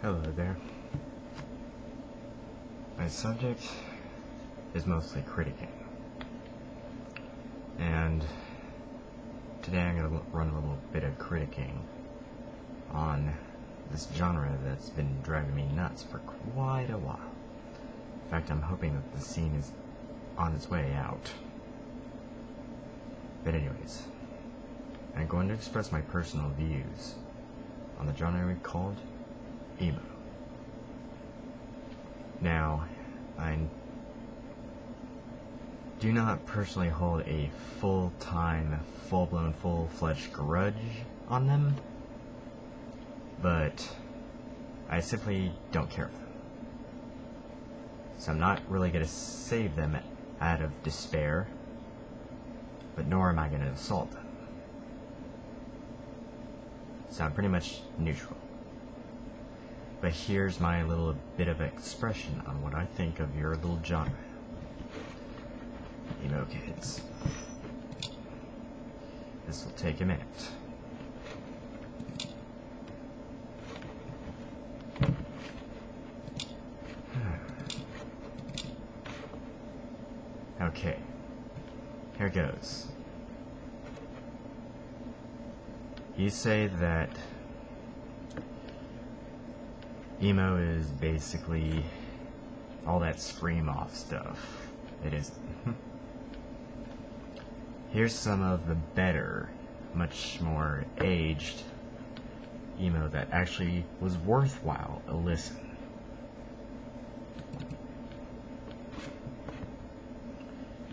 Hello there. My subject is mostly criticking. And today I'm going to run a little bit of criticking on this genre that's been driving me nuts for quite a while. In fact, I'm hoping that the scene is on its way out. But anyways, I'm going to express my personal views on the genre called emo. Now, I do not personally hold a full-time, full-blown, full-fledged grudge on them, but I simply don't care for them. So I'm not really going to save them out of despair, but nor am I going to assault them. So I'm pretty much neutral. But here's my little bit of expression on what I think of your little genre. Emo kids. This will take a minute. Okay. Here goes. You say that emo is basically all that scream-off stuff. It isn't. Here's some of the better, much more aged emo that actually was worthwhile a listen.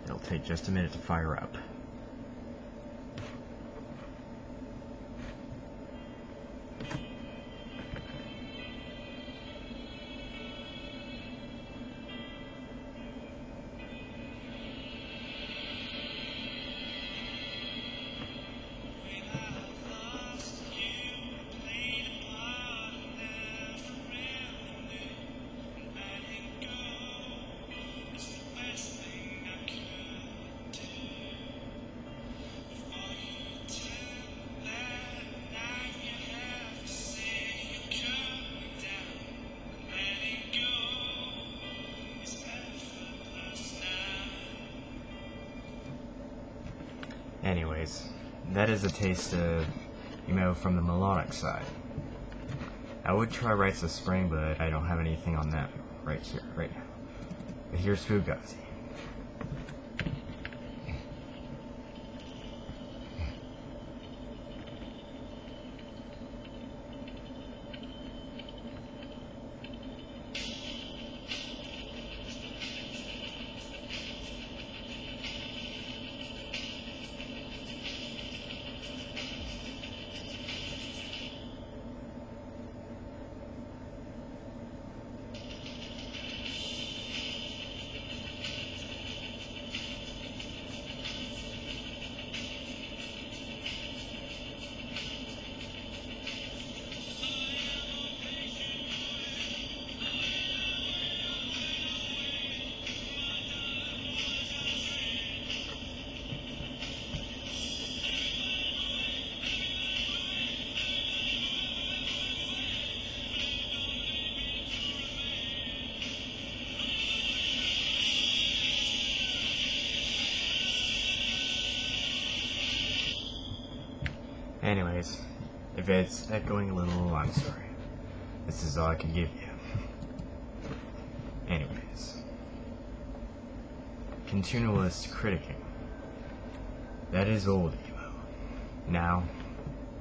It'll take just a minute to fire up. Anyways, that is a taste of emo from the melodic side. I would try Rites of Spring, but I don't have anything on that right now. But here's Fugazi. Anyways, if it's echoing a little, I'm sorry. This is all I can give you. Anyways. Continualist criticking. That is old emo. Now,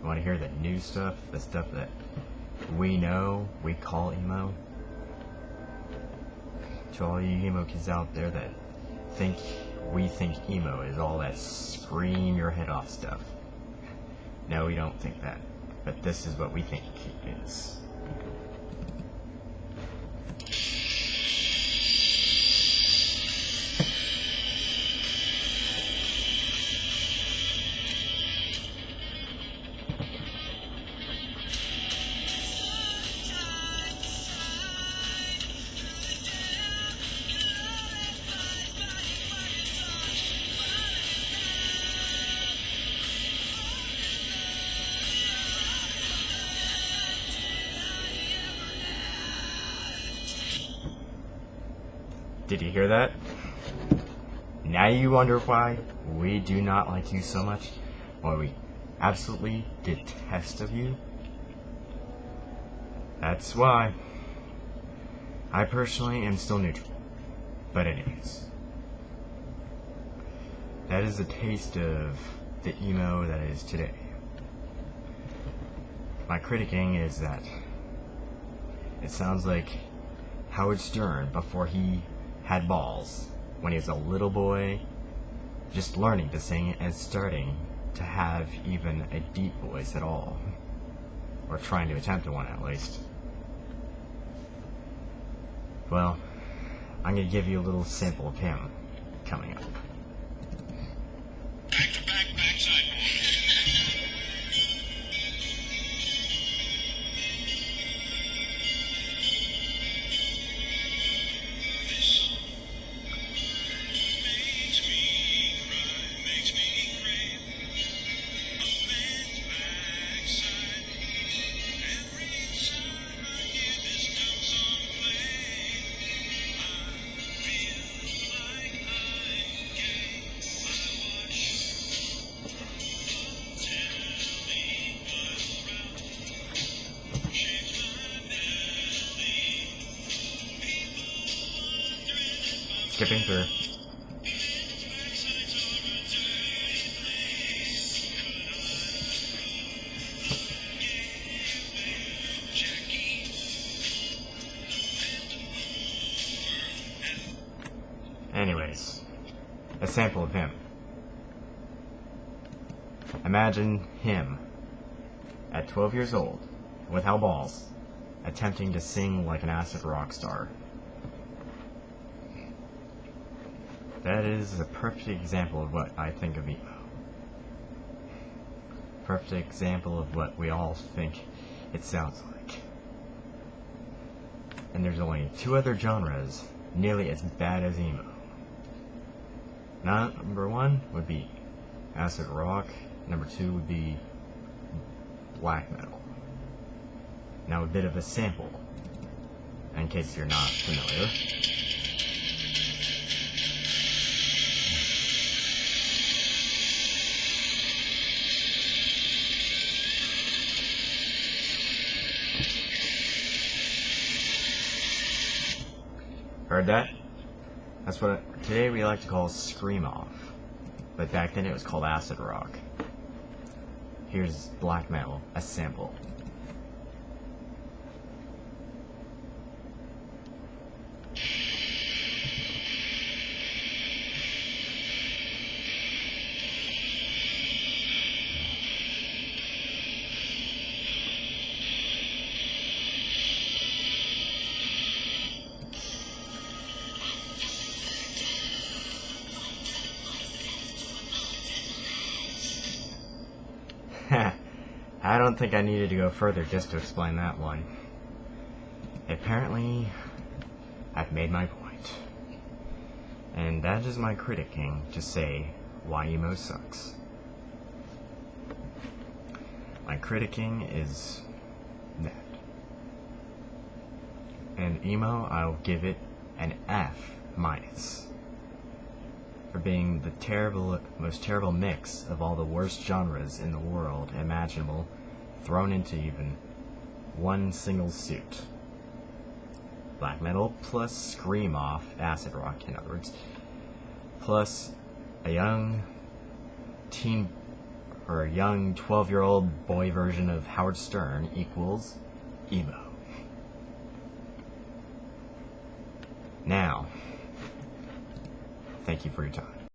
you want to hear the new stuff? The stuff that we know, we call emo? To all you emo kids out there that we think emo is all that scream your head off stuff. No, we don't think that, but this is what we think it is. Did you hear that? Now you wonder why we do not like you so much? Why we absolutely detest of you? That's why. I personally am still neutral. But anyways. That is a taste of the emo that is today. My criticking is that it sounds like Howard Stern before he had balls, when he was a little boy, just learning to sing and starting to have even a deep voice at all. Or trying to attempt one at least. Well, I'm going to give you a little sample of him coming up. Back to back, backside. This song makes me cry, makes me crave a man's backside. Every time I hear this dumb song play, I feel like I'm gay. I watch telly while Ralph shakes my belly. People wondering if I'm Skipping through. men's backsides are a dirty place. Could I get with Jackie? Anyways, a sample of him. Imagine him, at 12 years old, without balls, attempting to sing like an acid rock star. That is a perfect example of what I think of emo. Perfect example of what we all think it sounds like. And there's only two other genres nearly as bad as emo. Number one would be acid rock. Number two would be black metal. Now a bit of a sample, in case you're not familiar. Heard that? That's what today we like to call scream off, but back then it was called acid rock. Here's black metal, a sample. I don't think I needed to go further just to explain that one. Apparently, I've made my point. And that is my criticking to say why emo sucks. My criticking is that. And emo, I'll give it an F minus. For being the most terrible mix of all the worst genres in the world imaginable, thrown into even one single suit. Black metal plus scream off, acid rock in other words, plus a young teen or a young 12-year-old boy version of Howard Stern equals emo. Now, thank you for your time.